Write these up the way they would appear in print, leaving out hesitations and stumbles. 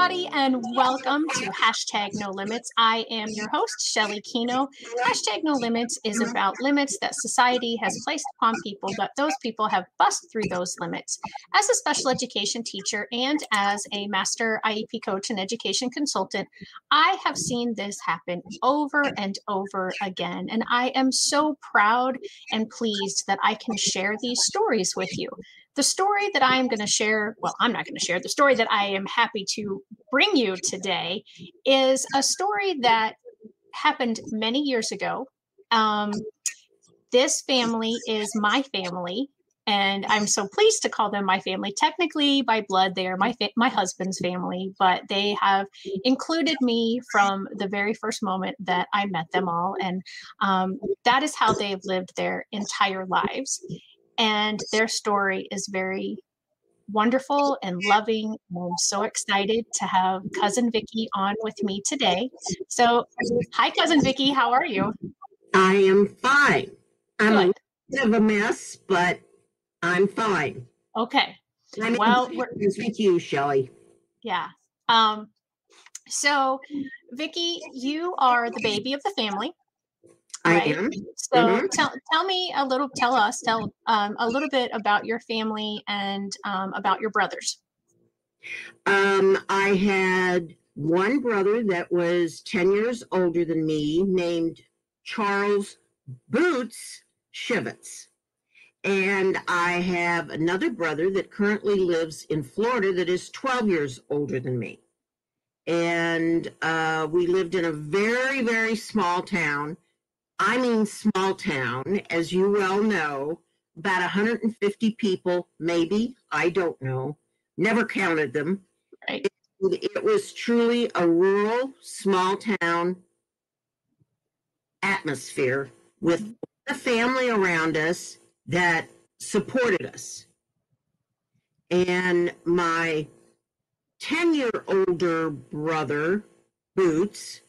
everybody, and welcome to Hashtag No Limits. I am your host, Shelly Kino. Hashtag No Limits is about limits that society has placed upon people, but those people have busted through those limits. As a special education teacher and as a master IEP coach and education consultant, I have seen this happen over and over again, and I am so proud and pleased that I can share these stories with you. The story that I am going to share, well, I'm not going to share, the story that I am happy to bring you today is a story that happened many years ago. This family is my family, and I'm so pleased to call them my family. Technically, by blood, they are my husband's family, but they have included me from the very first moment that I met them all, and that is how they've lived their entire lives. And their story is very wonderful and loving. I'm so excited to have Cousin Vicky on with me today. So, hi, Cousin Vicky. How are you? I am fine. I'm Good. a little bit of a mess, but I'm fine. Okay. I'm Well, with you, Shelly. Yeah. So, Vicky, you are the baby of the family. Right? I am. So tell us a little bit about your family and about your brothers. I had one brother that was 10 years older than me named Charles Boots Shivitz. And I have another brother that currently lives in Florida that is 12 years older than me. And we lived in a very, very small town. I mean, small town, as you well know, about 150 people, maybe. I don't know. Never counted them. Right. It was truly a rural, small town atmosphere with a family around us that supported us. And my 10-year older brother, Boots,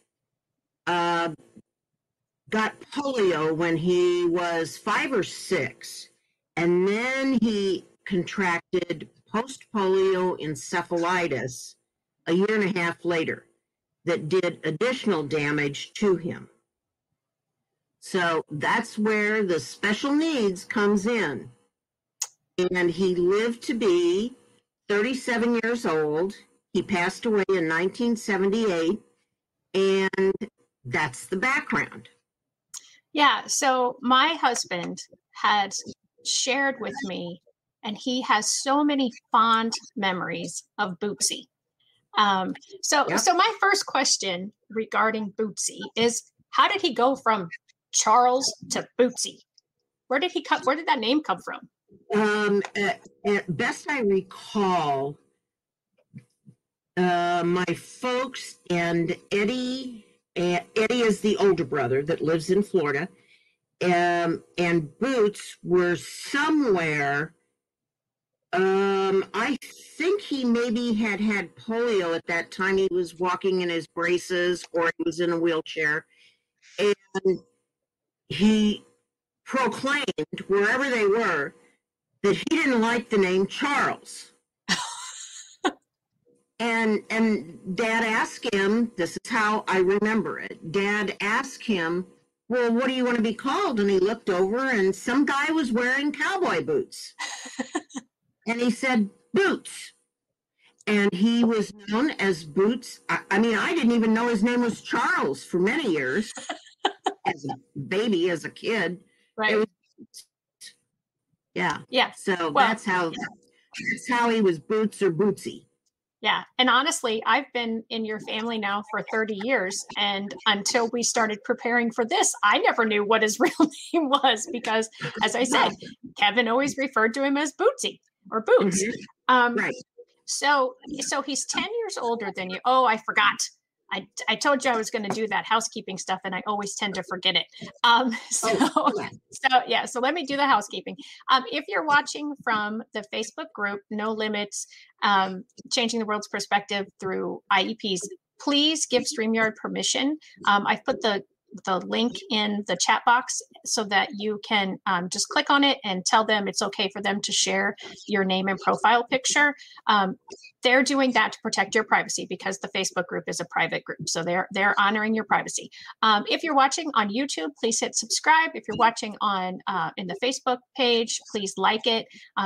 got polio when he was 5 or 6, and then he contracted post-polio encephalitis a year and a half later that did additional damage to him. So that's where the special needs comes in. And he lived to be 37 years old. He passed away in 1978, and that's the background. Yeah, so my husband had shared with me, and he has so many fond memories of Bootsy. So my first question regarding Bootsy is, how did he go from Charles to Bootsy? Where did that name come from? Best I recall, my folks and Eddie is the older brother that lives in Florida, and Boots were somewhere. I think he maybe had polio at that time. He was walking in his braces, or he was in a wheelchair, and he proclaimed wherever they were that he didn't like the name Charles. And Dad asked him, this is how I remember it. Dad asked him, well, what do you want to be called? And he looked over and some guy was wearing cowboy boots. And he said, Boots. And he was known as Boots. I mean, I didn't even know his name was Charles for many years. As a baby, as a kid. Right. Yeah. So well, that's how he was Boots or Bootsy. Yeah. And honestly, I've been in your family now for 30 years. And until we started preparing for this, I never knew what his real name was because, as I said, Kevin always referred to him as Bootsy or Boots. Right. So he's 10 years older than you. Oh, I forgot. I told you I was going to do that housekeeping stuff, and I always tend to forget it. So let me do the housekeeping. If you're watching from the Facebook group, No Limits, Changing the World's Perspective through IEPs, please give StreamYard permission. I've put the the link in the chat box so that you can just click on it and tell them it's okay for them to share your name and profile picture. They're doing that to protect your privacy because the Facebook group is a private group. So they're honoring your privacy. If you're watching on YouTube, please hit subscribe. If you're watching on in the Facebook page, please like it.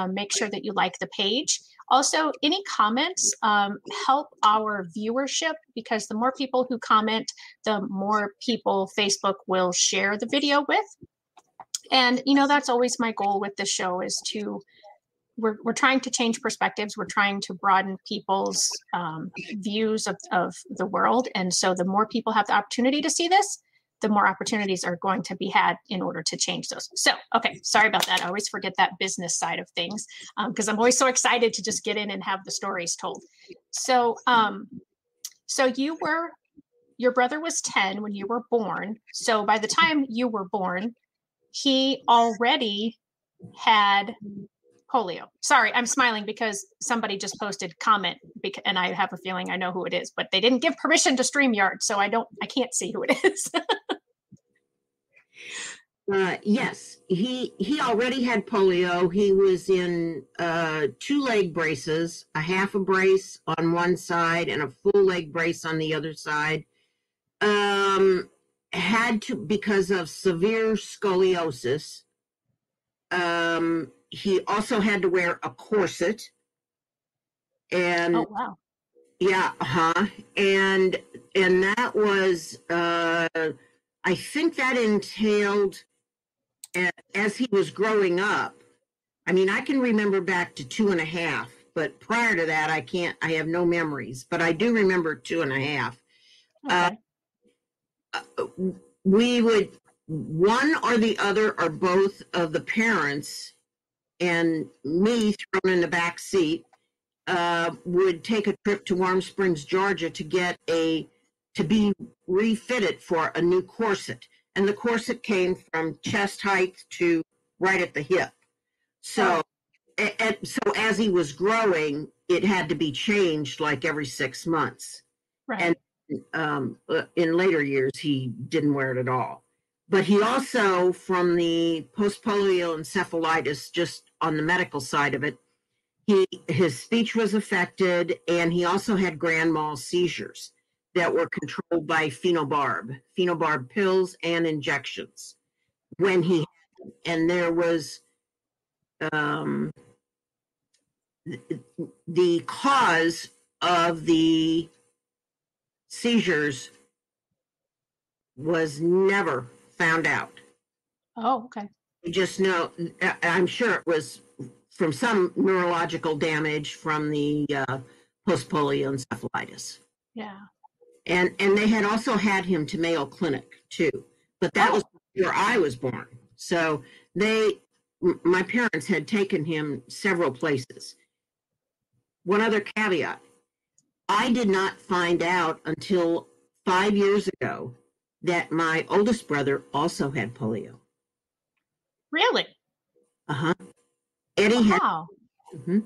Make sure that you like the page. Also, any comments help our viewership because the more people who comment, the more people Facebook will share the video with. And, you know, that's always my goal with the show is to, we're trying to change perspectives. We're trying to broaden people's views of the world. And so the more people have the opportunity to see this, the more opportunities are going to be had in order to change those. So, okay, sorry about that. I always forget that business side of things because I'm always so excited to just get in and have the stories told. So, so your brother was 10 when you were born. So by the time you were born, he already had polio. Sorry, I'm smiling because somebody just posted comment and I have a feeling I know who it is, but they didn't give permission to StreamYard, so I can't see who it is. Yes, he already had polio. He was in 2 leg braces, a half a brace on one side and a full leg brace on the other side. Had to, because of severe scoliosis. He also had to wear a corset. And oh, wow. Yeah, and that was I think that entailed as he was growing up. I mean, I can remember back to 2.5, but prior to that, I have no memories, but I do remember 2.5. Okay. We would, one or the other or both of the parents and me thrown in the back seat, would take a trip to Warm Springs, Georgia to be refitted for a new corset. And the corset came from chest height to right at the hip. So, so as he was growing, it had to be changed like every 6 months. Right. And in later years, he didn't wear it at all. But he also, from the post-polio encephalitis, just on the medical side of it, his speech was affected, and he also had grand mal seizures that were controlled by phenobarb pills and injections. And there was the cause of the seizures was never found out. Oh, okay. You just know, I'm sure it was from some neurological damage from the post-polio encephalitis. Yeah. And they had also had him to Mayo Clinic too, but that was where I was born. So my parents had taken him several places. One other caveat, I did not find out until 5 years ago that my oldest brother also had polio. Really? Uh-huh. Eddie wow. had,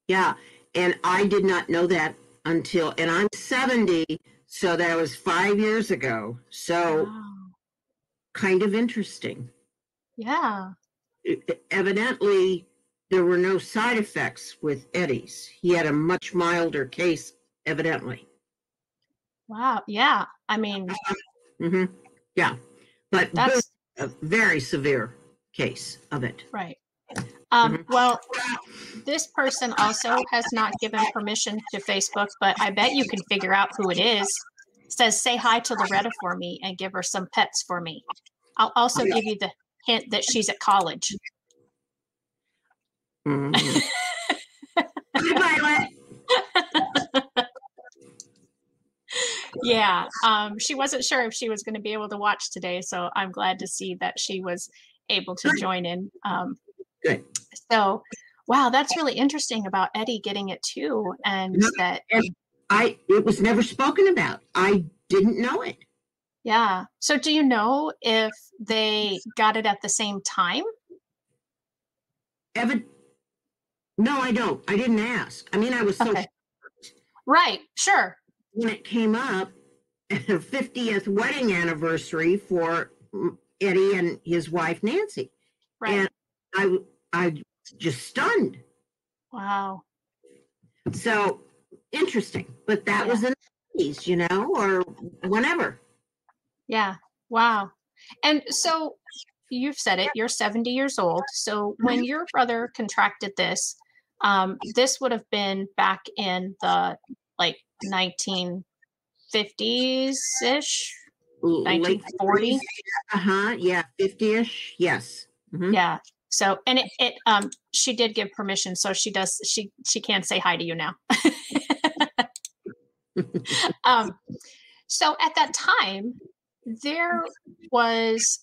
yeah, and I did not know that until, and I'm 70, so that was 5 years ago. So kind of interesting. Yeah. Evidently, there were no side effects with Eddie's. He had a much milder case, evidently. Wow. Yeah. I mean, yeah, but that's a very severe case of it. Right. Well, this person also has not given permission to Facebook, but I bet you can figure out who it is. It says, say hi to Loretta for me and give her some pets for me. I'll also give you the hint that she's at college. Yeah. She wasn't sure if she was going to be able to watch today, so I'm glad to see that she was able to join in. Good. So, wow, that's really interesting about Eddie getting it too, and that it was never spoken about. I didn't know it. Yeah. So, do you know if they got it at the same time? No, I don't. I didn't ask. I mean, I was so right. Sure. When it came up, 50th wedding anniversary for Eddie and his wife Nancy. Right. And I just stunned. Wow. So interesting. But that was in the 80s, you know, or whenever. Yeah. Wow. And so you've said it, you're 70 years old. So when your brother contracted this, this would have been back in the like 1950s-ish, Late 1940. Yeah, 50ish. Yes. Mm-hmm. Yeah. So, and she did give permission, so she can say hi to you now. So at that time, there was,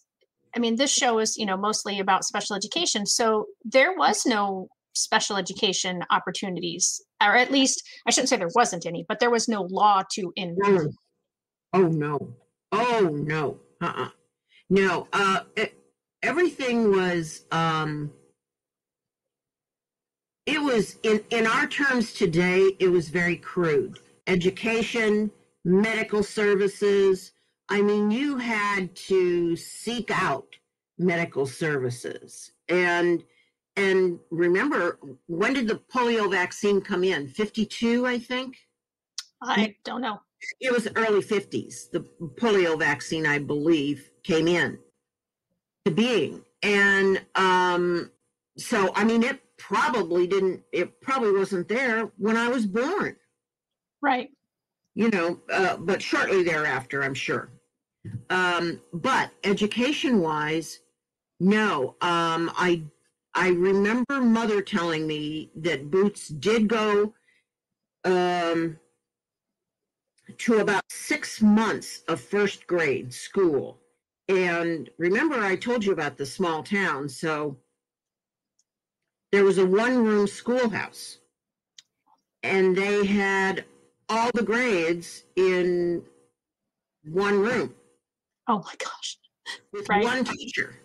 I mean, this show is, mostly about special education. So there was no special education opportunities, or at least I shouldn't say there wasn't any, but there was no law to in. Oh no. Oh no. No. Everything was it was in our terms today, it was very crude. Education, medical services. I mean, you had to seek out medical services. And remember, when did the polio vaccine come in? 52, I think. I don't know. It was early 50s. The polio vaccine, I believe, came in to being. And so, I mean, it probably wasn't there when I was born. Right. But shortly thereafter, I'm sure. But education-wise, no. I remember Mother telling me that Boots did go to about 6 months of first grade school. And remember, I told you about the small town. So there was a one-room schoolhouse, and they had all the grades in one room. Oh my gosh. With right. one teacher.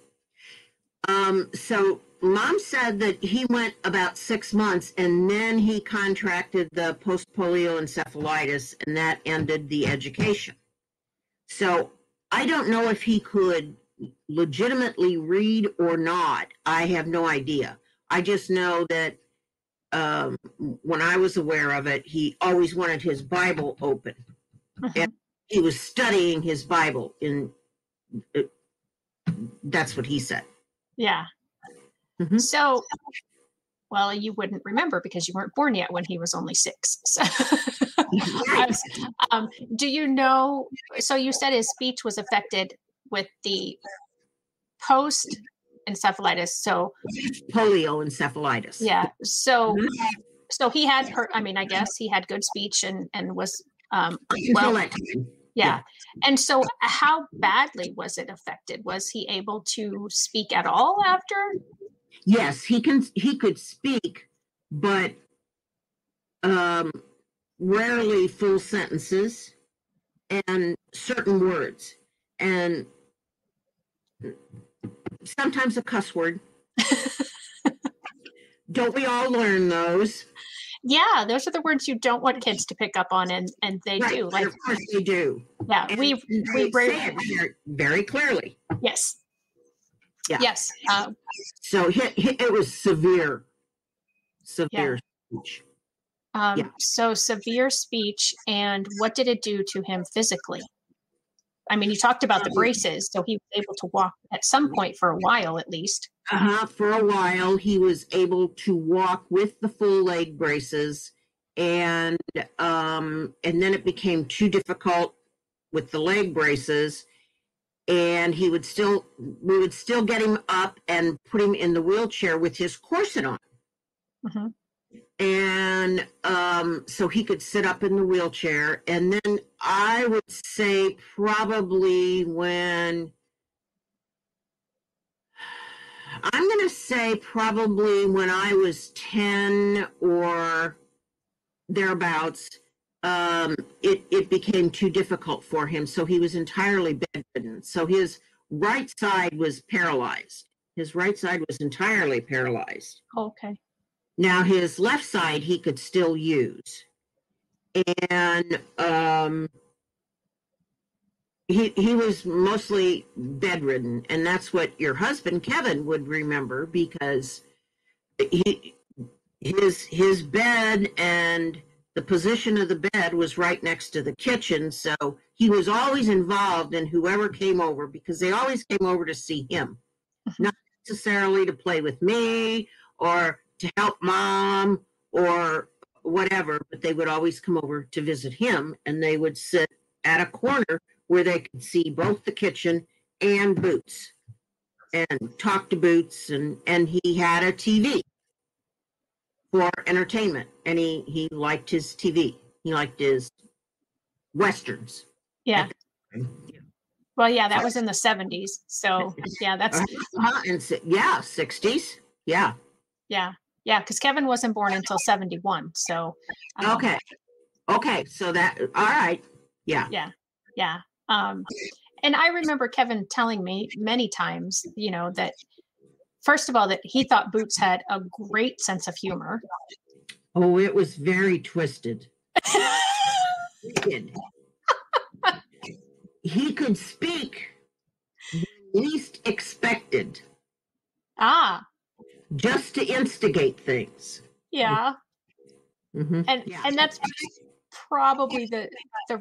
So Mom said that he went about 6 months, and then he contracted the post-polio encephalitis, and that ended the education. So I don't know if he could legitimately read or not. I have no idea. I just know that when I was aware of it, he always wanted his Bible open. And he was studying his Bible that's what he said. Yeah. Mm-hmm. So, well, you wouldn't remember because you weren't born yet when he was only 6. So, do you know? So you said his speech was affected with the post encephalitis. So polio encephalitis. Yeah. So, so he had I guess he had good speech and was yeah. And so how badly was it affected? Was he able to speak at all after? Yes, he could speak, but rarely full sentences and certain words, and sometimes a cuss word. Don't we all learn those? Yeah, those are the words you don't want kids to pick up on, and they right. do. Like, of course they do. Yeah, and we say it very clearly. Yes. Yeah. Yes. So it was severe speech. So severe speech, and what did it do to him physically? I mean, you talked about the braces, so he was able to walk at some point for a while, at least. For a while, he was able to walk with the full leg braces, and then it became too difficult with the leg braces, and we would still get him up and put him in the wheelchair with his corset on. Mm-hmm. And so he could sit up in the wheelchair. And then I would say probably when I was 10 or thereabouts, it became too difficult for him. So he was entirely bedridden. So his right side was paralyzed. His right side was entirely paralyzed. Okay. Now his left side he could still use. And he was mostly bedridden, and that's what your husband Kevin would remember, because he his bed and the position of the bed was right next to the kitchen, so he was always involved in whoever came over, because they always came over to see him, not necessarily to play with me or to help mom or whatever, but they would always come over to visit him, and they would sit at a corner where they could see both the kitchen and Boots and talk to Boots, and he had a TV for entertainment, and he liked his TV. He liked his westerns. Yeah. Well, yeah, that was in the 70s. So yeah, that's yeah, 60s. Yeah. Yeah. Yeah, because Kevin wasn't born until 71. So okay. So that all right. Yeah. Yeah. And I remember Kevin telling me many times, that first of all, that he thought Boots had a great sense of humor. Oh, it was very twisted. He could speak least expected. Just to instigate things. Yeah. Mm-hmm. And that's probably the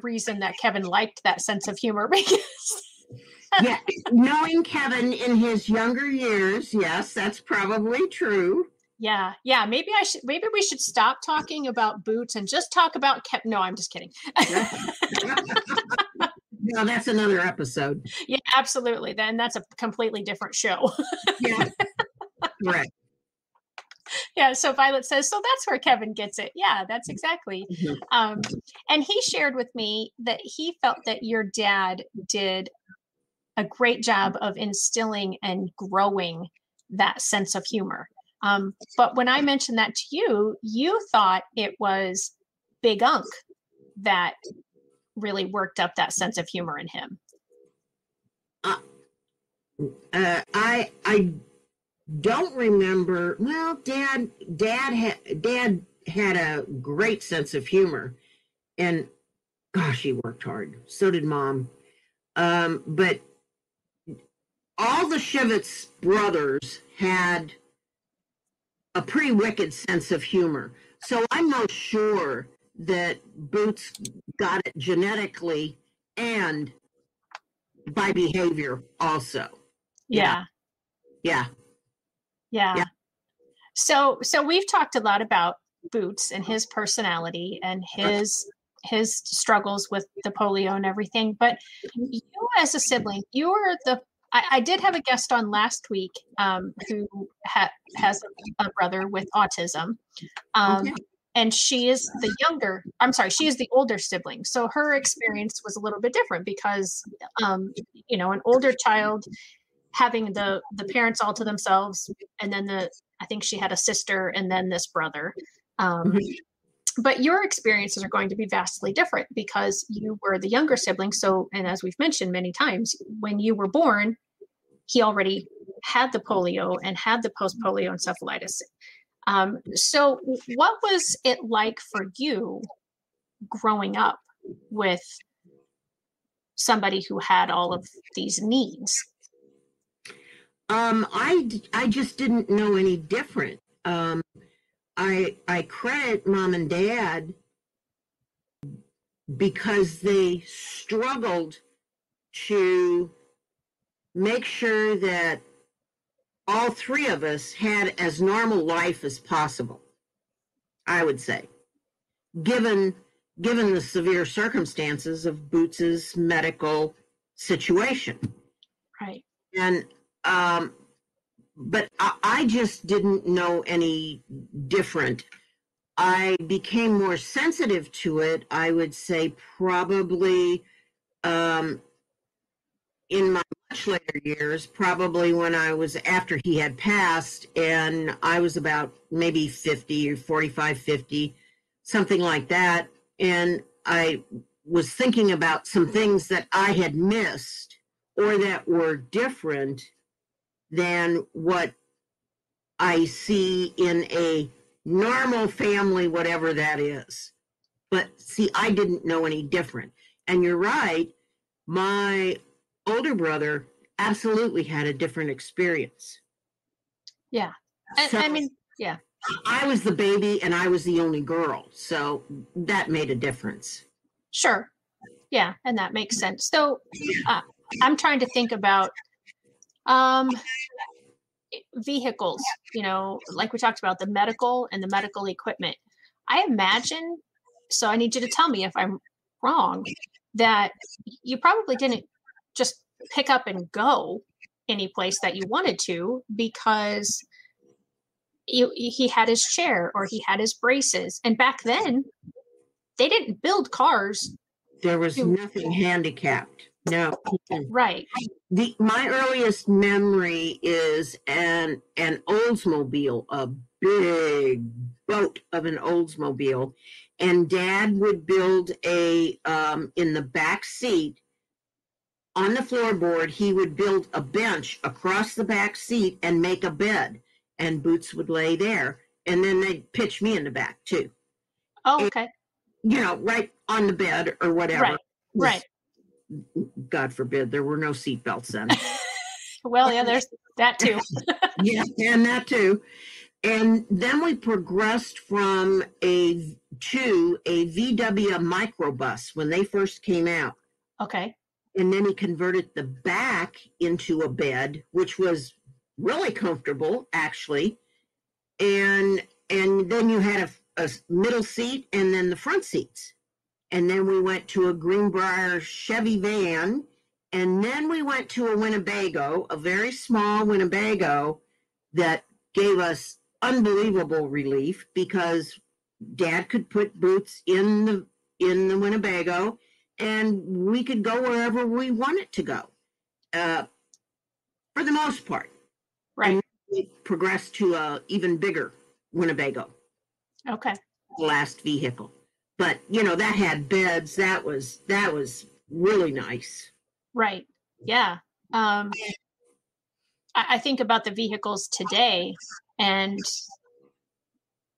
reason that Kevin liked that sense of humor, because yeah, knowing Kevin in his younger years, yes, that's probably true. Yeah. Maybe we should stop talking about Boots and just talk about Kevin. No, I'm just kidding. No, that's another episode. Yeah, absolutely. Then that's a completely different show. Yeah. Right. Yeah. So Violet says, so that's where Kevin gets it. Yeah, that's exactly. Mm-hmm. And he shared with me that he felt that your dad did a great job of instilling and growing that sense of humor. But when I mentioned that to you, you thought it was Big Unc that really worked up that sense of humor in him. I don't remember. Well, Dad had a great sense of humor, and gosh, he worked hard. So did Mom. But all the Shivitz brothers had a pretty wicked sense of humor. So I'm not sure that Boots got it genetically and by behavior also. Yeah. So we've talked a lot about Boots and his personality and his struggles with the polio and everything. But you as a sibling, you were I did have a guest on last week who has a brother with autism. And she is she is the older sibling. So her experience was a little bit different because, an older child having the parents all to themselves. And then I think she had a sister and then this brother. But your experiences are going to be vastly different because you were the younger sibling. So, and as we've mentioned many times, when you were born, he already had the polio and had the post-polio encephalitis. So what was it like for you growing up with somebody who had all of these needs? I just didn't know any different. I credit Mom and Dad because they struggled to make sure that all three of us had as normal life as possible, I would say, given the severe circumstances of Boots's medical situation. Right. And but I just didn't know any different. I became more sensitive to it, I would say, probably in my much later years, probably when I was after he had passed, and I was about maybe 50 or 45, 50, something like that. And I was thinking about some things that I had missed or that were different than what I see in a normal family, whatever that is. But see, I didn't know any different. And you're right, My older brother absolutely had a different experience. Yeah. So I mean, yeah, I was the baby and I was the only girl. So that made a difference. sure. Yeah, and that makes sense. So uh, I'm trying to think about um, vehicles, like we talked about the medical and the medical equipment. I imagine, so I need you to tell me if I'm wrong, that you probably didn't just pick up and go any place that you wanted to because he had his chair or he had his braces. And back then, they didn't build cars There was to, nothing handicapped. No. right. My earliest memory is an Oldsmobile, a big boat of an Oldsmobile, and Dad would build a in the back seat on the floorboard. He would build a bench across the back seat and make a bed, and Boots would lay there, and then they'd pitch me in the back too. Oh, And, okay. right on the bed or whatever. Right. Right. God forbid there were no seatbelts then. Well, yeah, there's that too. Yeah, and that too. And then we progressed from to a VW microbus when they first came out. Okay. And then he converted the back into a bed, which was really comfortable, actually. And then you had a middle seat and then the front seats. And then we went to a Greenbrier Chevy van. And then we went to a Winnebago, a very small Winnebago that gave us unbelievable relief because Dad could put Boots in the Winnebago and we could go wherever we wanted to go, for the most part. Right. And we progressed to a even bigger Winnebago. Okay. The last vehicle. But that had beds. That was really nice. Right. Yeah. I think about the vehicles today, and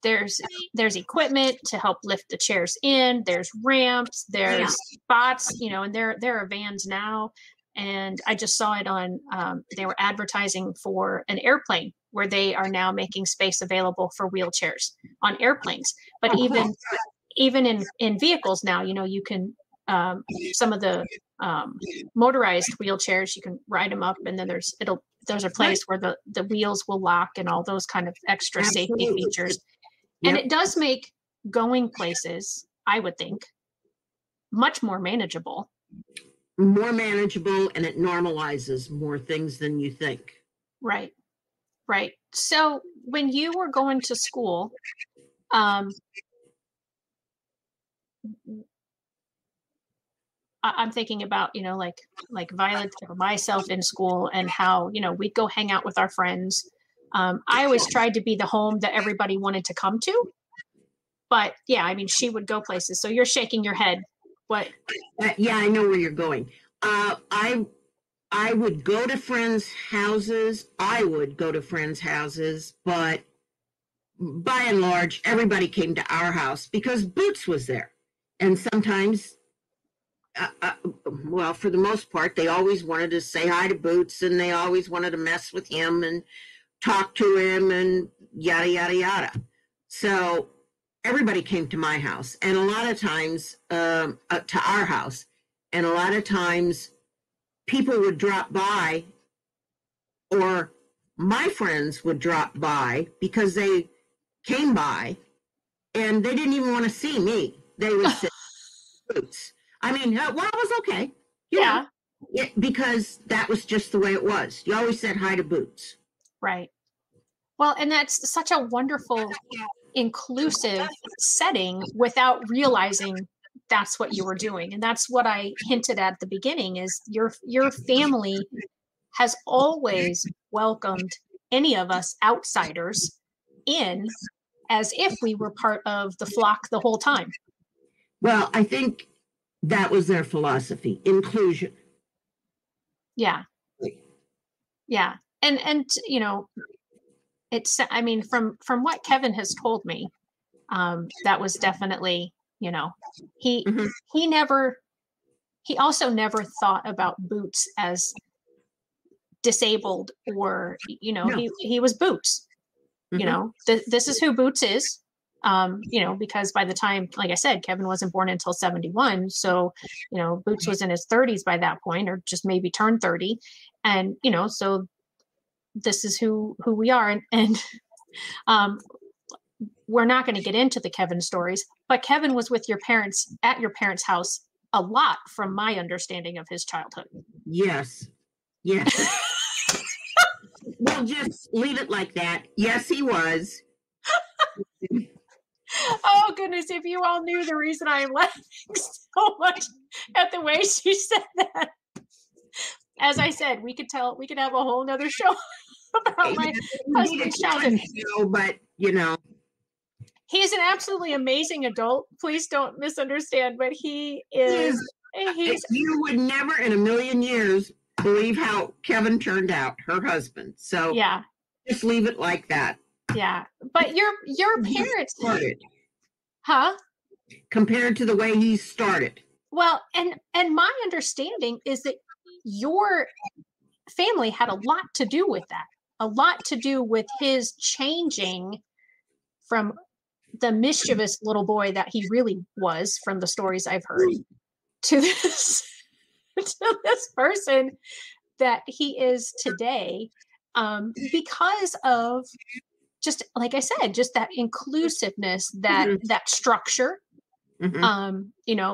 there's equipment to help lift the chairs in. There's ramps. There's spots. And there are vans now. And I just saw it on. They were advertising for an airplane where they are now making space available for wheelchairs on airplanes. But even in vehicles now, you can some of the motorized wheelchairs, you can ride them up, and then those are placed where the wheels will lock and all those kind of extra safety features. Yep. And it does make going places, I would think, much more manageable. More manageable, and it normalizes more things than you think. Right. Right. So when you were going to school, I'm thinking about, like Violet or myself in school and how, we'd go hang out with our friends. I always tried to be the home that everybody wanted to come to. But yeah, I mean, she would go places. So you're shaking your head. What? Yeah, I know where you're going. I would go to friends' houses. But by and large, everybody came to our house because Boots was there. And sometimes, well, for the most part, they always wanted to say hi to Boots, and they always wanted to mess with him and talk to him and yada, yada, yada. So everybody came to my house, and a lot of times to our house, and a lot of times people would drop by, or my friends would drop by because they came by and they didn't even want to see me. They would say Boots. I mean, well, it was okay. Yeah. Because that was just the way it was. You always said hi to Boots. Right. Well, and that's such a wonderful, inclusive setting without realizing that's what you were doing. And that's what I hinted at the beginning is your family has always welcomed any of us outsiders in as if we were part of the flock the whole time. Well, I think that was their philosophy, inclusion. Yeah. Yeah. And it's, I mean, from what Kevin has told me, that was definitely, he never he also never thought about Boots as disabled or, No. he was Boots. Mhm. This is who Boots is. Because by the time, like I said, Kevin wasn't born until 71. So, Boots was in his 30s by that point, or just maybe turned 30. And, so this is who we are. And we're not going to get into the Kevin stories, but Kevin was with at your parents' house a lot, from my understanding of his childhood. Yes. Yes. We'll just leave it like that. Yes, he was. Oh goodness, if you all knew the reason I am laughing so much at the way she said that. As I said, we could have a whole nother show about my husband's childhood. But he's an absolutely amazing adult. Please don't misunderstand, but he is. You would never in a million years believe how Kevin turned out, her husband. So yeah, just leave it like that. Yeah, but your parents started, huh? Compared to the way he started. Well, and my understanding is that your family had a lot to do with that. A lot to do with his changing from the mischievous little boy that he really was, from the stories I've heard, to this person that he is today, because of, just like I said, just that inclusiveness, that structure. My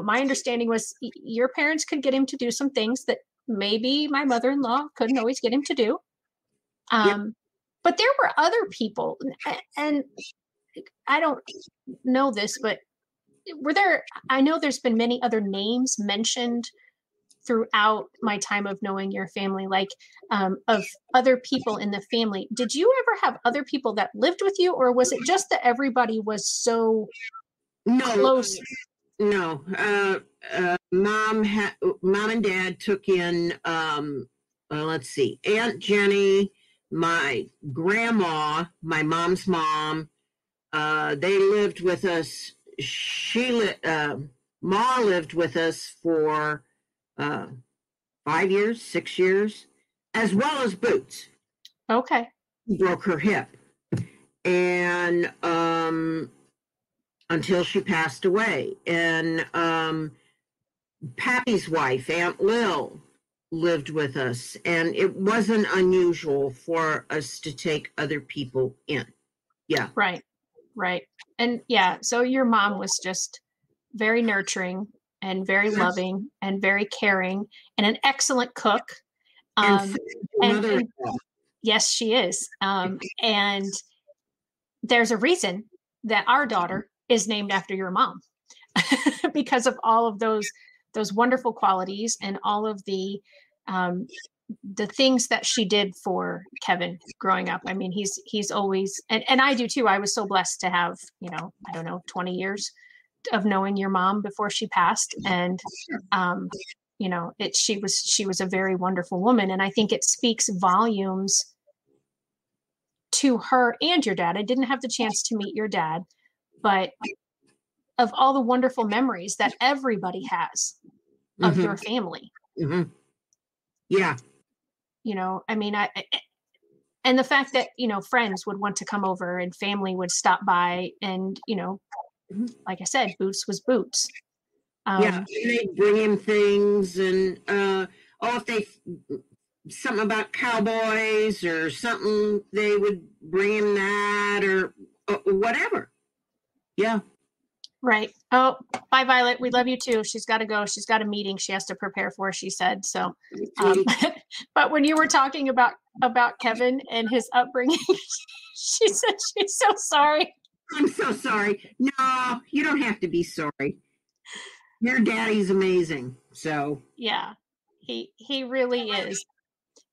understanding was your parents could get him to do some things that maybe my mother-in-law couldn't always get him to do. But there were other people, and I don't know this, but I know there's been many other names mentioned throughout my time of knowing your family, like of other people in the family. Did you ever have other people that lived with you, or was it just that everybody was so close? No. Mom and Dad took in, let's see, Aunt Jenny, my grandma, my mom's mom. They lived with us. Ma lived with us for 5 years, 6 years, as well as Boots. Okay. Broke her hip. And until she passed away. And Pappy's wife, Aunt Lil, lived with us. And it wasn't unusual for us to take other people in. Yeah. Right. And yeah, so your mom was just very nurturing and very loving and very caring and an excellent cook. And yes, she is. And there's a reason that our daughter is named after your mom, because of all of those wonderful qualities and all of the things that she did for Kevin growing up. I mean, he's always, and I do too. I was so blessed to have, 20 years of knowing your mom before she passed. And, she was a very wonderful woman. And I think it speaks volumes to her and your dad. I didn't have the chance to meet your dad, but of all the wonderful memories that everybody has of your family. Yeah. And the fact that, friends would want to come over and family would stop by, and, like I said, Boots was Boots. They bring him things, and if they something about cowboys or something, they would bring him that or whatever. Yeah. Right. Oh, bye, Violet. We love you too. She's got to go. She's got a meeting she has to prepare for, she said. So, but when you were talking about Kevin and his upbringing, she said she's so sorry. I'm so sorry. No, you don't have to be sorry. Your daddy's amazing. So yeah, he really is.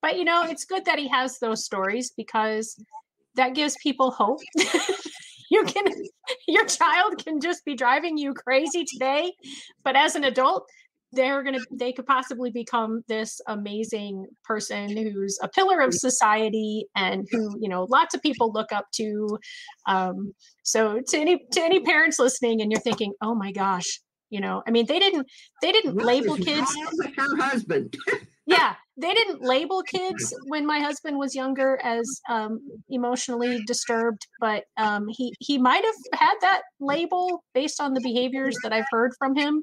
But it's good that he has those stories, because that gives people hope. Your child can just be driving you crazy today, but as an adult, they could possibly become this amazing person who's a pillar of society and who, lots of people look up to. So to any parents listening and you're thinking, oh my gosh, You know, I mean, they didn't What label is kids. wrong with her husband? Yeah, they didn't label kids when my husband was younger as emotionally disturbed, but he might have had that label based on the behaviors that I've heard from him.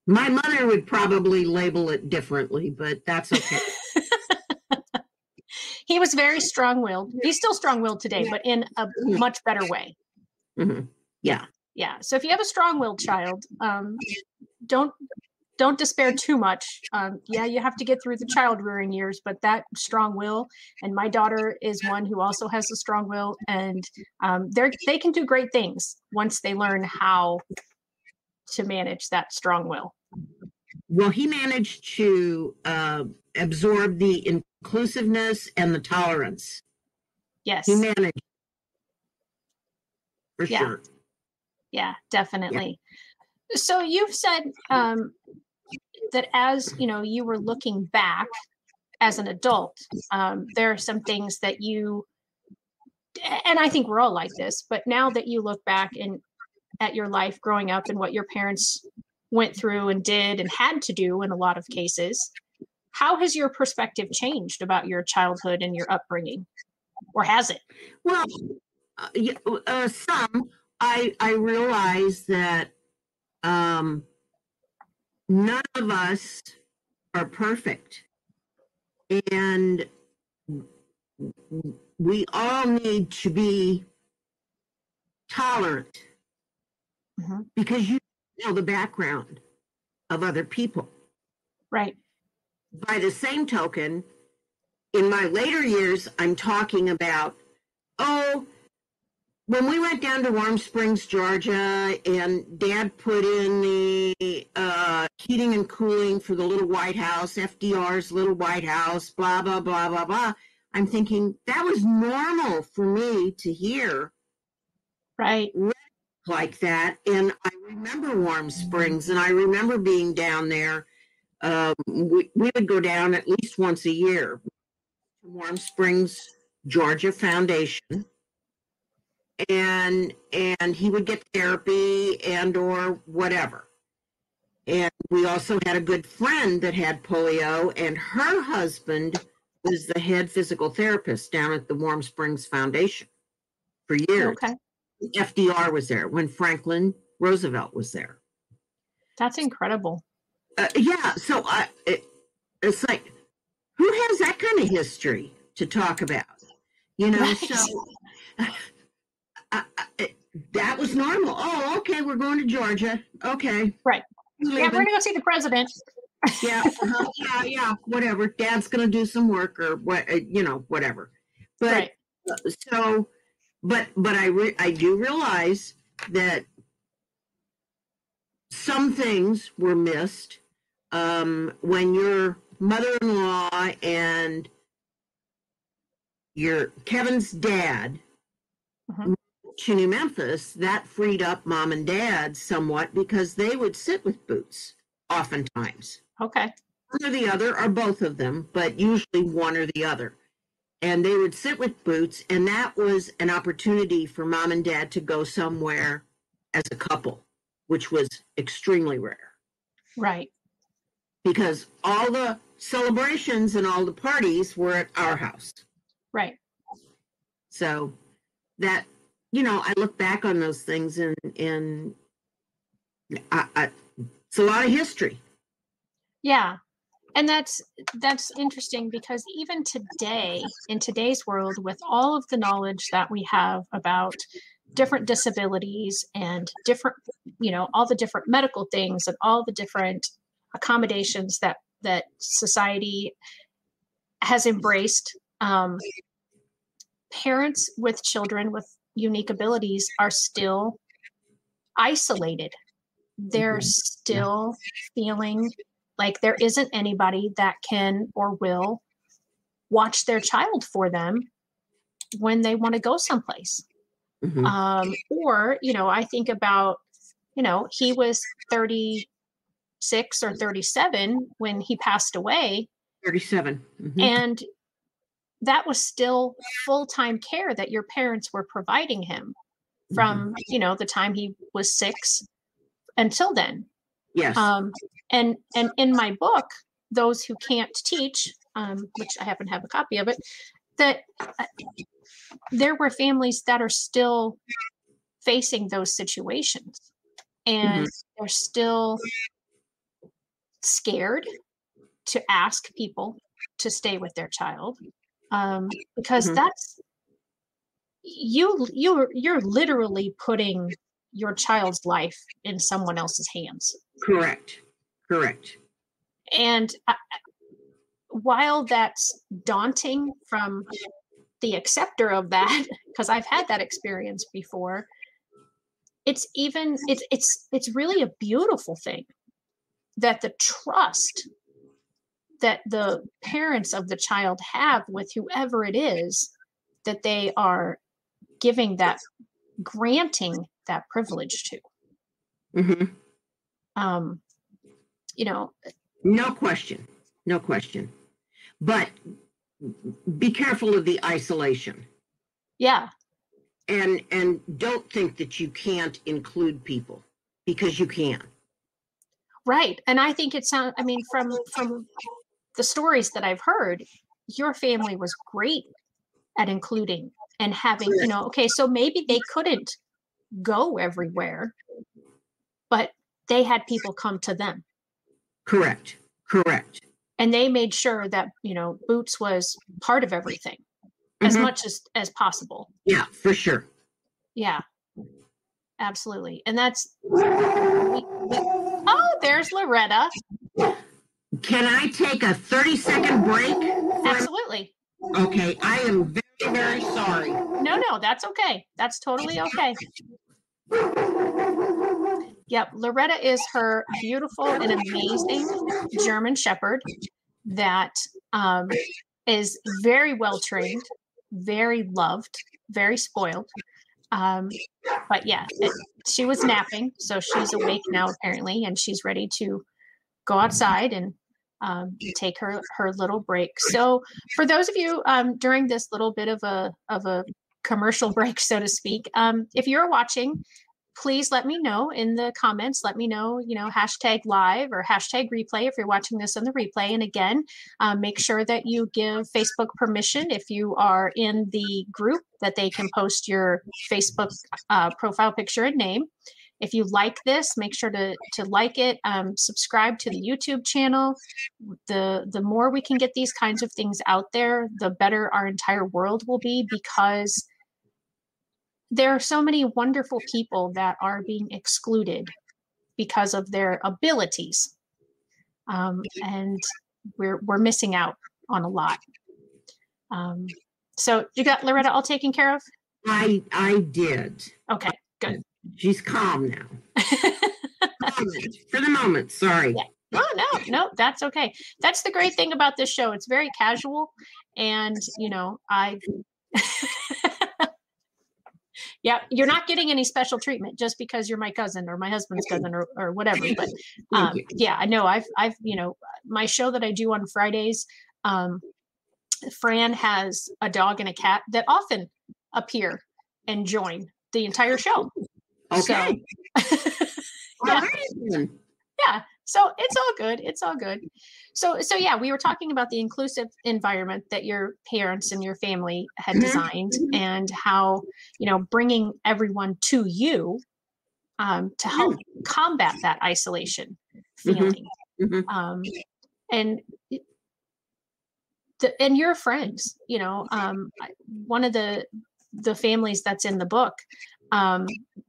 My mother would probably label it differently, but that's okay. He was very strong-willed. He's still strong-willed today, but in a much better way. Mm-hmm. Yeah. Yeah. So if you have a strong-willed child, don't despair too much. Yeah, you have to get through the child rearing years, but that strong will, and my daughter is one who also has a strong will, and they can do great things once they learn how to manage that strong will. Well, he managed to absorb the inclusiveness and the tolerance. Yes. He managed, for Yeah. sure. Yeah, definitely. Yeah. So you've said that as you were looking back as an adult, there are some things that you, and I think we're all like this, but now that you look back at your life growing up and what your parents went through and did and had to do in a lot of cases, how has your perspective changed about your childhood and your upbringing, or has it? Well, some. I realize that none of us are perfect, and we all need to be tolerant, because you know the background of other people. Right. By the same token, in my later years, I'm talking about, when we went down to Warm Springs, Georgia, and Dad put in the heating and cooling for the little White House, FDR's little White House, blah, blah, blah, blah, blah. I'm thinking that was normal for me to hear. Right. Like that. And I remember Warm Springs, and I remember being down there. We would go down at least once a year to Warm Springs, Georgia Foundation. And he would get therapy and or whatever. And we also had a good friend that had polio, and her husband was the head physical therapist down at the Warm Springs Foundation for years. Okay. FDR was there when Franklin Roosevelt was there. That's incredible. Yeah. So it's like, who has that kind of history to talk about? Right. So that was normal. Oh, okay, we're going to Georgia. Okay. Right. Yeah, we're going to go see the president. Yeah. Yeah. Whatever. Dad's going to do some work or what, whatever. But right. So, but I do realize that some things were missed when your mother-in-law and your Kevin's dad to New Memphis. That freed up Mom and Dad somewhat, because they would sit with Boots oftentimes. Okay. One or the other, or both of them, but usually one or the other. And they would sit with Boots, and that was an opportunity for Mom and Dad to go somewhere as a couple, which was extremely rare. Right. Because all the celebrations and all the parties were at our house. Right. So that, I look back on those things, and it's a lot of history. Yeah. And that's interesting, because even today, in today's world, with all of the knowledge that we have about different disabilities and different, all the different medical things and all the different accommodations that society has embraced, parents with children with unique abilities are still isolated. They're still feeling like there isn't anybody that can or will watch their child for them when they want to go someplace. Or, I think about, he was 36 or 37 when he passed away. 37. And that was still full-time care that your parents were providing him from, the time he was 6 until then. Yes. And in my book, Those Who Can't Teach, which I happen to have a copy of it, that there were families that are still facing those situations, and they're still scared to ask people to stay with their child, because that's you're literally putting your child's life in someone else's hands. Correct. And while that's daunting from the acceptor of that, because I've had that experience before, it's really a beautiful thing that the trust that the parents of the child have with whoever it is that they are granting that privilege to. No question. But be careful of the isolation. Yeah. And don't think that you can't include people, because you can. Right. And I think from the stories that I've heard, your family was great at including and having, okay, so maybe they couldn't go everywhere, but they had people come to them. Correct. And they made sure that, Boots was part of everything as much as possible. Yeah, for sure. Yeah, absolutely. And that's, oh, there's Loretta. Can I take a 30-second break? Absolutely. Okay, I am very, very sorry. No, that's okay. That's totally okay. Yep, Loretta is her beautiful and amazing German Shepherd that is very well trained, very loved, very spoiled. But yeah, she was napping, so she's awake now apparently, and she's ready to go outside and take her little break. So for those of you during this little bit of a commercial break, so to speak, if you're watching, please let me know in the comments. Let me know, #live or #replay if you're watching this on the replay. And again, make sure that you give Facebook permission if you are in the group, that they can post your Facebook profile picture and name. If you like this, make sure to like it, subscribe to the YouTube channel. The more we can get these kinds of things out there, the better our entire world will be, because there are so many wonderful people that are being excluded because of their abilities. And we're missing out on a lot. So you got Loretta all taken care of? I did. Okay, good. She's calm now. For the moment, sorry. Yeah. Oh, no, that's okay. That's the great thing about this show. It's very casual, and yeah, you're not getting any special treatment just because you're my cousin or my husband's cousin or whatever. But yeah, I know I've my show that I do on Fridays, Fran has a dog and a cat that often appear and join the entire show. Okay. So, yeah. So it's all good. It's all good. So yeah, we were talking about the inclusive environment that your parents and your family had designed, and how, bringing everyone to you to help combat that isolation feeling. And your friends, one of the families that's in the book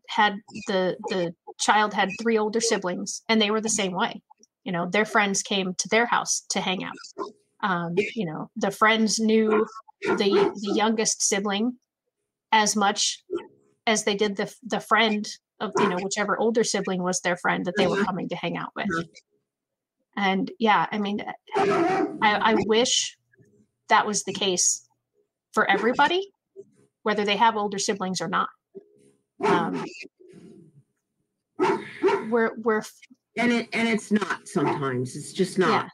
had the child had 3 older siblings, and they were the same way. Their friends came to their house to hang out. The friends knew the youngest sibling as much as they did the friend of, whichever older sibling was their friend that they were coming to hang out with. And yeah, I mean, I wish that was the case for everybody, whether they have older siblings or not. And it's not sometimes. It's just not.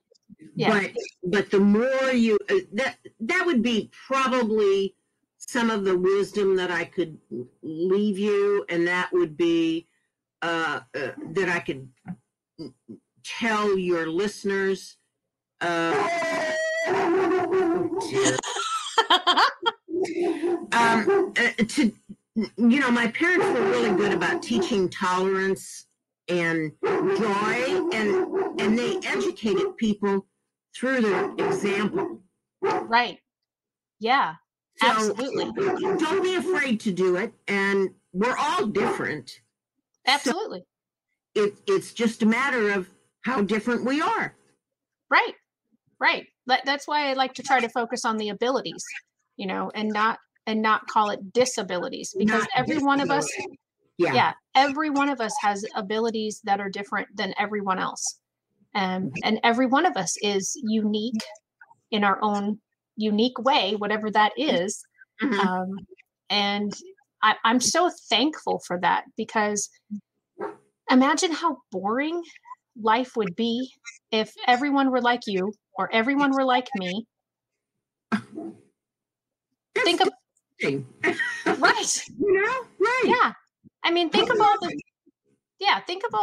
Yeah. But the more you that would be probably some of the wisdom that I could leave you, and that would be, that I could tell your listeners. Oh dear. My parents were really good about teaching tolerance and joy, and they educated people through their example. Right. Yeah, so, absolutely. Don't be afraid to do it, and we're all different. Absolutely. So it's just a matter of how different we are. Right. Right. That's why I like to try to focus on the abilities, and not call it disabilities, because every one of us, every one of us has abilities that are different than everyone else. And every one of us is unique in our own unique way, whatever that is. Mm-hmm. And I'm so thankful for that, because imagine how boring life would be if everyone were like you or everyone were like me. Think of right. Right. Yeah. I mean, think of all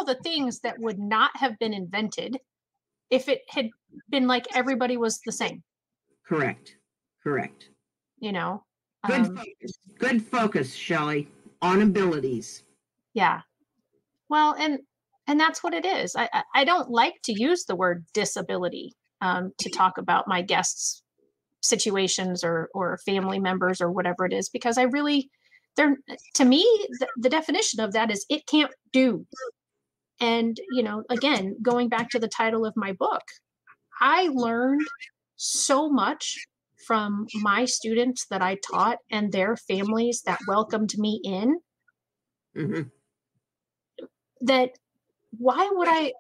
the things that would not have been invented if it had been like everybody was the same. Correct. Good focus, Shelley, on abilities. Yeah. Well, and that's what it is. I don't like to use the word disability to talk about my guests' situations or family members or whatever it is, because to me, the definition of that is it can't do. And, again, going back to the title of my book, I learned so much from my students that I taught and their families that welcomed me in. Mm-hmm. That why would I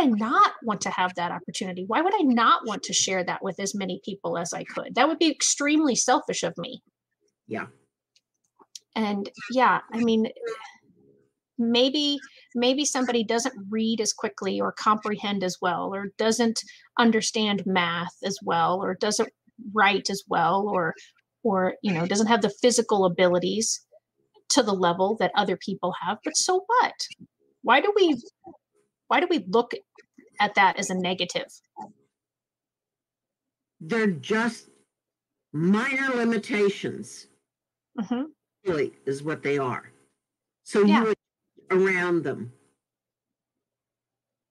not want to have that opportunity? Why would I not want to share that with as many people as I could? That would be extremely selfish of me. Yeah. And yeah, I mean, maybe somebody doesn't read as quickly or comprehend as well, or doesn't understand math as well, or doesn't write as well, or doesn't have the physical abilities to the level that other people have. But so what? Why do we look at that as a negative? They're just minor limitations. Mm-hmm. Really is what they are. So you would around them.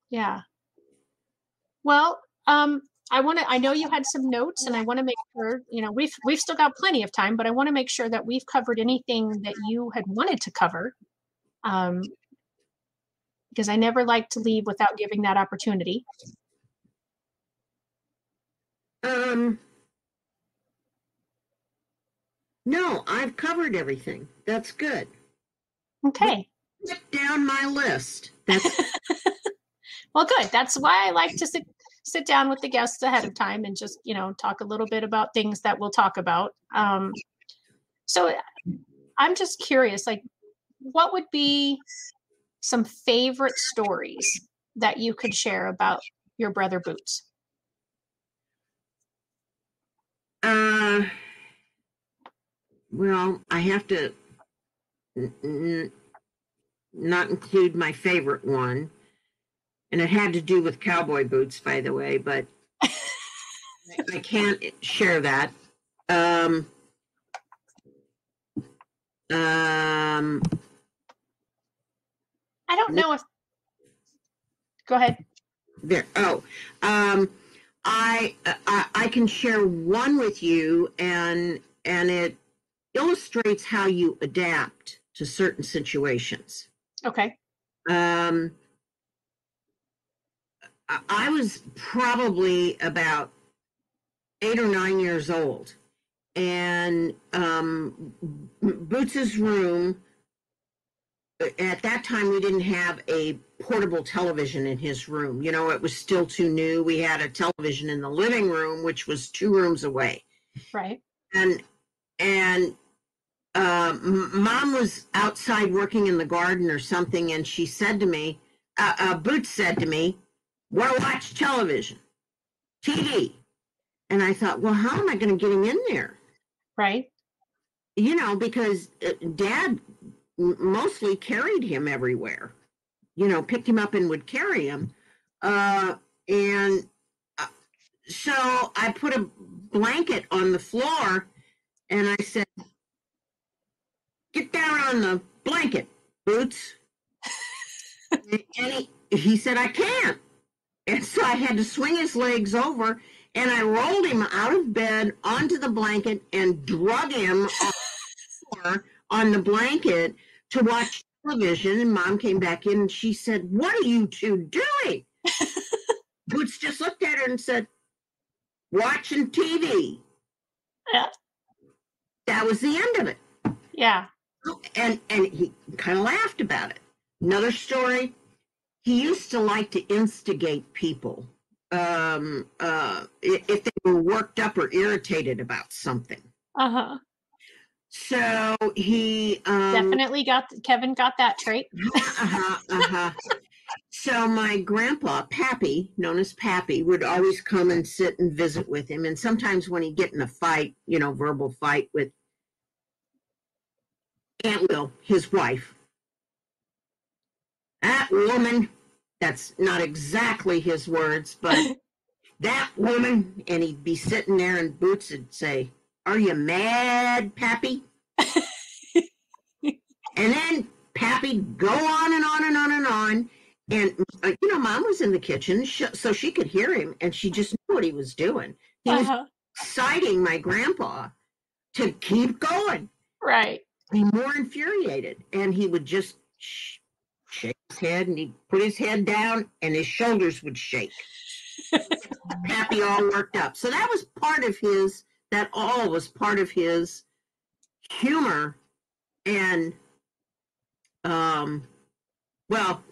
Yeah. Well, I know you had some notes, and I want to make sure, we've still got plenty of time, but I want to make sure that we've covered anything that you had wanted to cover. Because I never like to leave without giving that opportunity. No, I've covered everything. That's good. Okay. Put down my list. That's well, good. That's why I like to sit down with the guests ahead of time and just, talk a little bit about things that we'll talk about. So I'm just curious, like, what would be some favorite stories that you could share about your brother Boots? Well, I have to not include my favorite one, and it had to do with cowboy boots, by the way, but I can't share that. I don't know if. Go ahead. There. Oh, I can share one with you, and it illustrates how you adapt to certain situations. Okay. I was probably about 8 or 9 years old, and Boots's room. At that time, we didn't have a portable television in his room. It was still too new. We had a television in the living room, which was 2 rooms away. Right. And Mom was outside working in the garden or something, and she said to me, Boots said to me, "Want to watch television, TV?" And I thought, well, how am I going to get him in there? Right. Because Dad, mostly carried him everywhere, picked him up and would carry him. And so I put a blanket on the floor and I said, "Get down on the blanket, Boots." And he said, "I can't." And so I had to swing his legs over, and I rolled him out of bed onto the blanket and drug him on the blanket to watch television. And Mom came back in and she said, "What are you two doing?" Boots just looked at her and said, "Watching TV." Yeah. That was the end of it. Yeah. And he kind of laughed about it. Another story, he used to like to instigate people if they were worked up or irritated about something. Uh-huh. So he Definitely Kevin got that trait. So my grandpa, Pappy, known as Pappy, would always come and sit and visit with him. And sometimes when he'd get in a fight, verbal fight with Aunt Will, his wife, "That woman," that's not exactly his words, but "that woman," and he'd be sitting there and Boots would say, "Are you mad, Pappy?" And then Pappy'd go on and on and on and on. And, Mom was in the kitchen, so she could hear him, and she just knew what he was doing. He was exciting my grandpa to keep going. Right. Be more infuriated. And he would just shake his head, and he'd put his head down, and his shoulders would shake. Pappy all worked up. So that was part of his humor and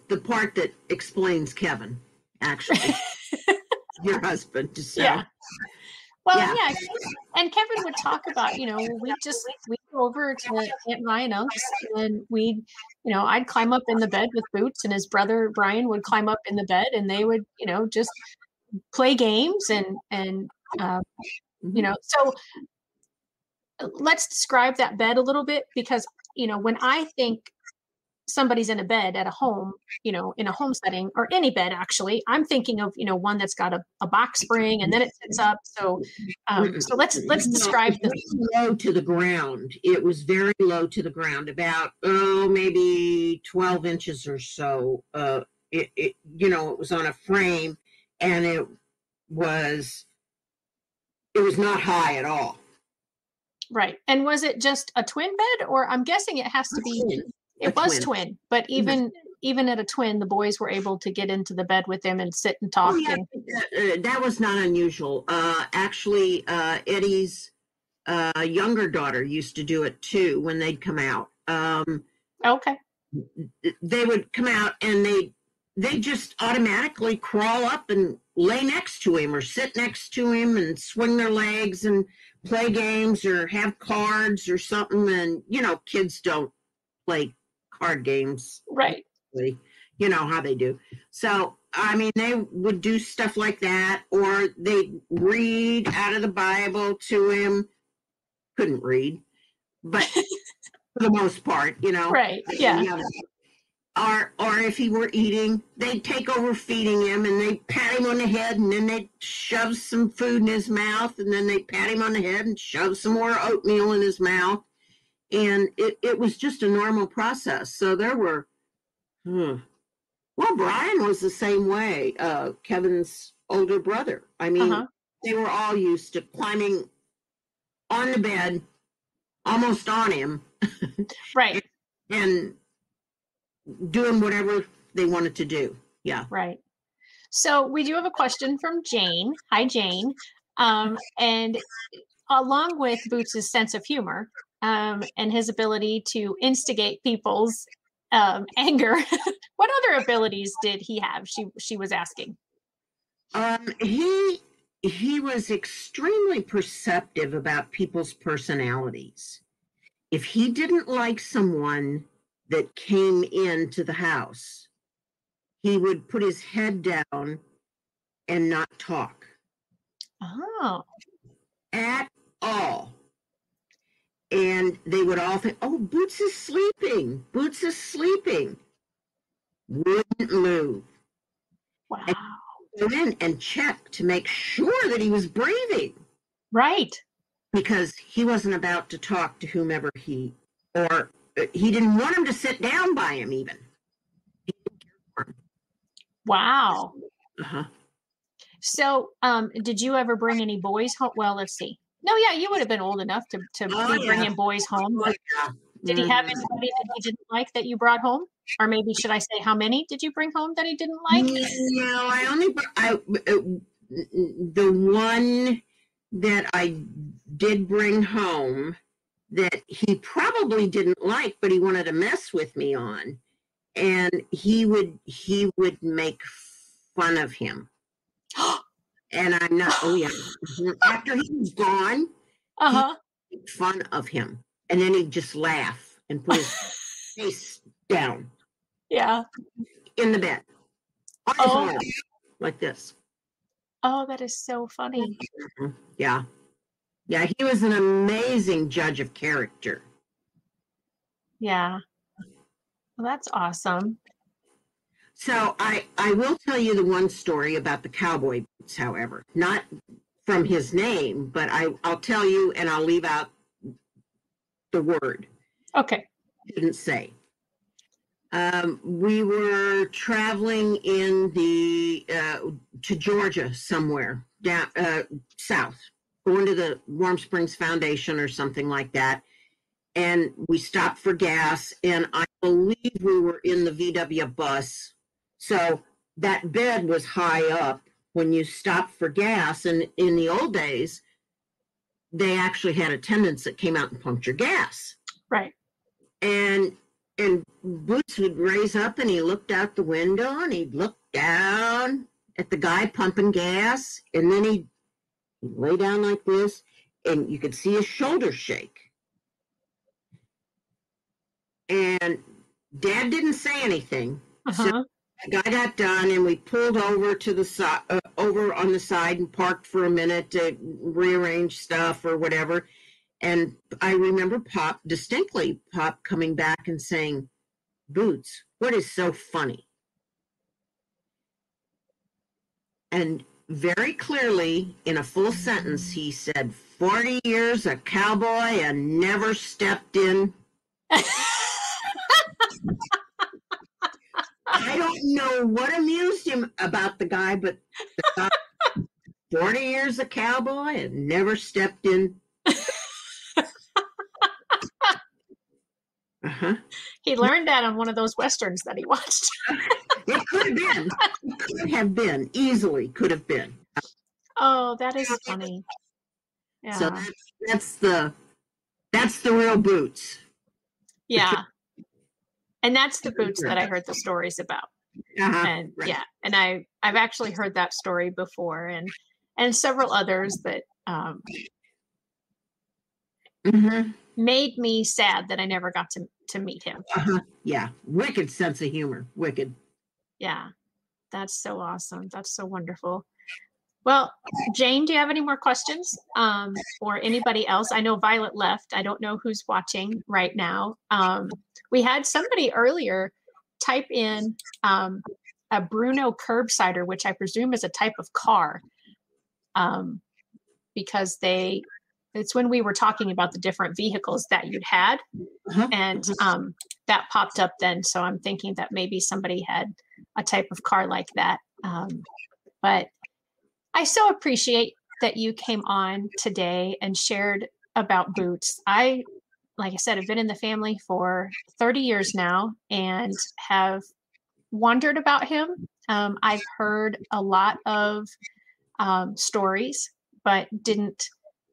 the part that explains Kevin, actually, your husband. So. Yeah. Well, yeah. And Kevin would talk about, we'd go over to Aunt Maya and Unc's, and I'd climb up in the bed with Boots, and his brother Brian would climb up in the bed, and they would, just play games and so let's describe that bed a little bit, because, when I think somebody's in a bed at a home, in a home setting, or any bed, actually, I'm thinking of, one that's got a box spring and then it sits up. So, so let's describe low to the ground. It was very low to the ground, about, maybe 12 inches or so. It was on a frame, and it was not high at all. Right. And was it just a twin bed, or I'm guessing it has to be, it was twin, but even at a twin, the boys were able to get into the bed with him and sit and talk. That was not unusual. Actually, Eddie's younger daughter used to do it too when they'd come out. Okay. They would come out and they just automatically crawl up and lay next to him or sit next to him and swing their legs and play games or have cards or something. And, kids don't play card games. Right. You know how they do. So, they would do stuff like that, or they'd read out of the Bible to him. Couldn't read, but for the most part, Right. Yeah. Or if he were eating, they'd take over feeding him, and they'd pat him on the head, and then they'd shove some food in his mouth, and then they'd pat him on the head and shove some more oatmeal in his mouth. And it was just a normal process. So there were, Brian was the same way, Kevin's older brother. They were all used to climbing on the bed, almost on him. Right. And doing whatever they wanted to do. Yeah. Right. So we do have a question from Jane. Hi, Jane. And along with Boots' sense of humor and his ability to instigate people's anger, what other abilities did he have? She was asking. He was extremely perceptive about people's personalities. If he didn't like someone that came into the house, he would put his head down and not talk. Oh. At all. And they would all think, oh, Boots is sleeping. Boots is sleeping. Wouldn't move. Wow. And go in and check to make sure that he was breathing. Right. Because he wasn't about to talk to whomever he didn't want him to sit down by him even. He didn't care for him. Wow. Uh-huh. So, did you ever bring any boys home? Well, let's see. No, yeah, you would have been old enough to be bringing boys home. But did he have anybody that he didn't like that you brought home? Or maybe should I say, how many did you bring home that he didn't like? No, the one that I did bring home that he probably didn't like, but he wanted to mess with me on, and he would make fun of him. And I'm not. Oh yeah. After he was gone, he would make fun of him, and then he'd just laugh and put his face down. Yeah. In the bed. On his lap, like this. Oh, that is so funny. Yeah. Yeah, he was an amazing judge of character. Yeah. Well, that's awesome. So I will tell you the one story about the cowboy boots, however. Not from his name, but I'll tell you and I'll leave out the word. Okay. Didn't say. We were traveling in to Georgia somewhere down south, going to the Warm Springs Foundation or something like that. And we stopped for gas, and I believe we were in the VW bus. So that bed was high up when you stopped for gas. And in the old days, they actually had attendants that came out and pumped your gas. Right. And Boots would raise up and he looked out the window and he'd look down at the guy pumping gas. And then he'd lay down like this and you could see his shoulders shake. And Dad didn't say anything. So the guy got done and we pulled over to the side, over on the side and parked for a minute to rearrange stuff or whatever. And I remember Pop coming back and saying, Boots, what is so funny? And very clearly, in a full sentence, he said, 40 years a cowboy and never stepped in. I don't know what amused him about the guy, but 40 years a cowboy and never stepped in. He learned that on one of those Westerns that he watched. It could have been. It could have been. Easily could have been. Oh, that is funny. Yeah. So that's the real Boots. Yeah. And that's the Boots that I heard the stories about. And right. Yeah. And I've actually heard that story before and several others that made me sad that I never got to meet him. Yeah. Wicked sense of humor. Wicked. Yeah. That's so awesome. That's so wonderful. Well, Jane, do you have any more questions? Or anybody else? I know Violet left. I don't know who's watching right now. We had somebody earlier type in a Bruno curbsider, which I presume is a type of car. Because it's when we were talking about the different vehicles that you'd had. And that popped up then. So I'm thinking that maybe somebody had a type of car like that. But I so appreciate that you came on today and shared about Boots. Like I said, I've been in the family for 30 years now and have wondered about him. I've heard a lot of stories, but didn't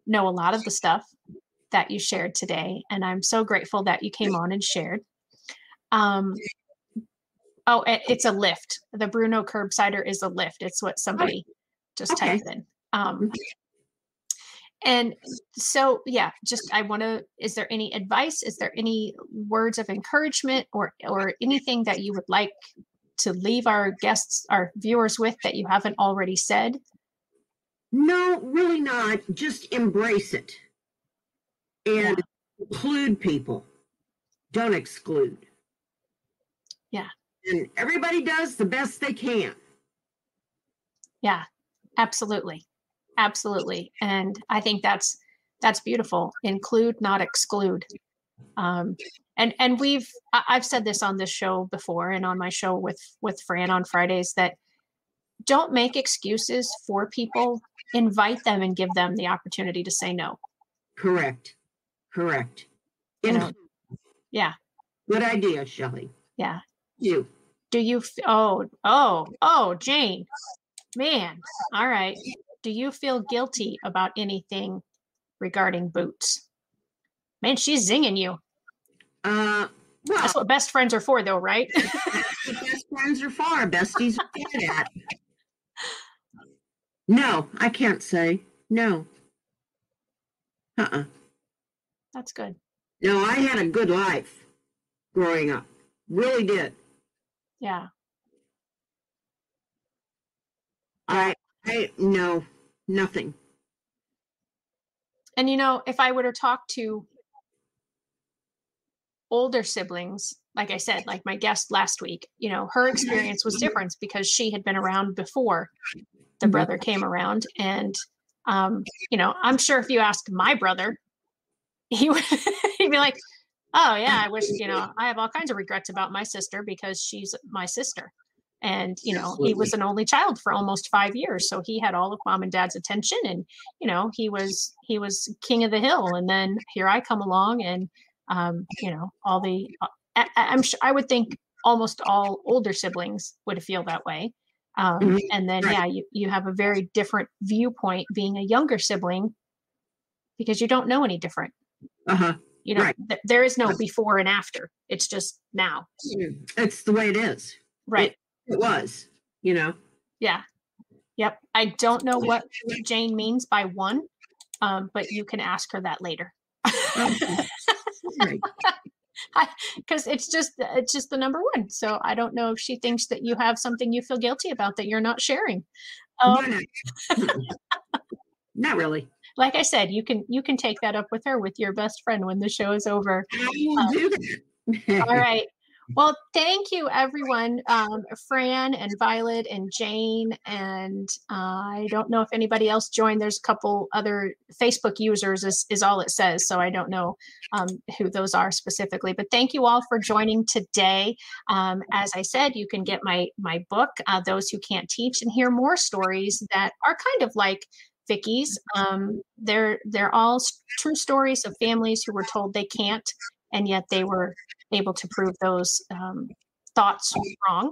know a lot of the stuff that you shared today. And I'm so grateful that you came on and shared. It's a lift. The Bruno curbsider is a lift. It's what somebody just typed in. And so, yeah, is there any advice? Is there any words of encouragement or anything that you would like to leave our guests, our viewers with that you haven't already said? No, really not. Just embrace it. And Include people. Don't exclude. Yeah. And everybody does the best they can. Yeah, absolutely. Absolutely. And I think that's beautiful. Include, not exclude. And I've said this on this show before and on my show with Fran on Fridays, that don't make excuses for people. Invite them and give them the opportunity to say no. Correct. You know, yeah. Good idea, Shelley. Yeah. You. Do you, Jane, man. All right. Do you feel guilty about anything regarding boots? Man, she's zinging you. Well, that's what best friends are for, though, right? That's what best friends are for. Besties are good at. No, I can't say no. That's good. No, I had a good life growing up. Really did. Yeah. I no, nothing. And if I were to talk to older siblings, like I said, like my guest last week, her experience was different because she had been around before the brother came around. And, I'm sure if you ask my brother, he'd be like, oh yeah, I wish, I have all kinds of regrets about my sister because she's my sister. And, he was an only child for almost 5 years. So he had all of mom and dad's attention, and, he was king of the hill. And then here I come along, and, all the, I'm sure, I would think almost all older siblings would feel that way. And then, yeah, you have a very different viewpoint being a younger sibling because you don't know any different. There is no before and after. It's just now. It's the way it is. Right. It was, Yeah. Yep. I don't know what Jane means by one, but you can ask her that later. Because it's just the number one. So I don't know if she thinks that you have something you feel guilty about that you're not sharing. Not really. Like I said, you can take that up with her, with your best friend, when the show is over. All right. Well, thank you, everyone. Fran and Violet and Jane, and I don't know if anybody else joined. There's a couple other Facebook users is all it says, so I don't know who those are specifically. But thank you all for joining today. As I said, you can get my book, Those Who Can't Teach, and hear more stories that are kind of like Vicky's. They're all true stories of families who were told they can't, and yet they were able to prove those thoughts wrong.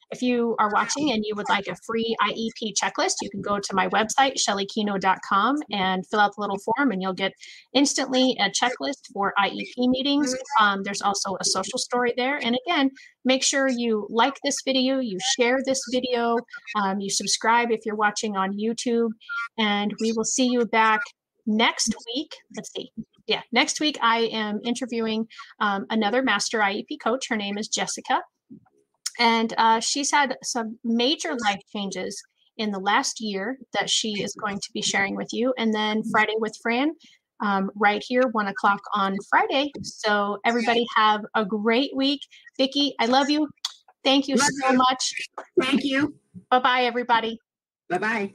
If you are watching and you would like a free IEP checklist, you can go to my website, shellykino.com, and fill out the little form, and you'll get instantly a checklist for IEP meetings. There's also a social story there. And again, make sure you like this video, you share this video, you subscribe if you're watching on YouTube, and we will see you back next week. Let's see. Yeah, next week I am interviewing another master IEP coach. Her name is Jessica. And she's had some major life changes in the last year that she is going to be sharing with you. And then Friday with Fran, right here, 1 o'clock on Friday. So everybody have a great week. Vicki, I love you. Thank you so much. Thank you. Bye-bye, everybody. Bye-bye.